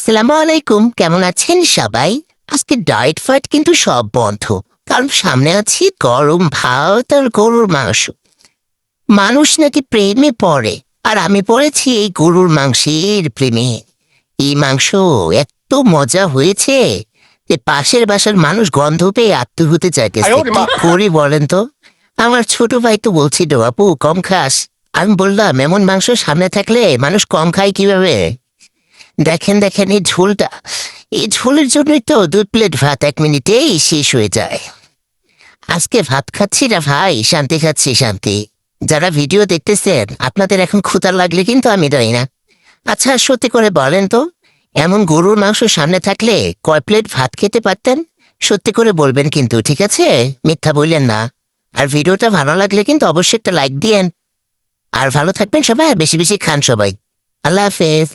আসসালামু আলাইকুম, কেমন আছেন সবাই? আজকে ডায়েট ফাইট কিন্তু সব বন্ধ, কারণ সামনে আছি গরম ভাত আর গরুর মাংস। মানুষ নাকি প্রেমে পড়ে, আর আমি পড়েছি এই গরুর মাংসের প্রেমে। এই মাংস এত মজা হয়েছে যে পাশের বাসার মানুষ গন্ধ পেয়ে আত্মহত্যা চাইতেছে। কি করি বলেন তো? আমার ছোট ভাই তো বলছিল, আপু কম খাস। আমি বললাম, এমন মাংস সামনে থাকলে মানুষ কম খায় কিভাবে? দেখেন দেখেন এই ঝোলের জন্যই তো 2 প্লেট ভাত 1 মিনিটেই শেষ হয়ে যায়। আজকে ভাত খাচ্ছি না ভাই, শান্তি খাচ্ছি, শান্তি। যারা ভিডিও দেখতেছেন, আপনাদের এখন ক্ষুধা লাগলে কিন্তু আমি দেই না। আচ্ছা সত্যি করে বলেন তো, এমন গরুর মাংস সামনে থাকলে কয় প্লেট ভাত খেতে পারতেন? সত্যি করে বলবেন কিন্তু, ঠিক আছে? মিথ্যা বললেন না। আর ভিডিওটা ভালো লাগলে কিন্তু অবশ্যই একটা লাইক দিয়েন। আর ভালো থাকবেন সবাই, বেশি বেশি খান সবাই। আল্লাহ হাফেজ।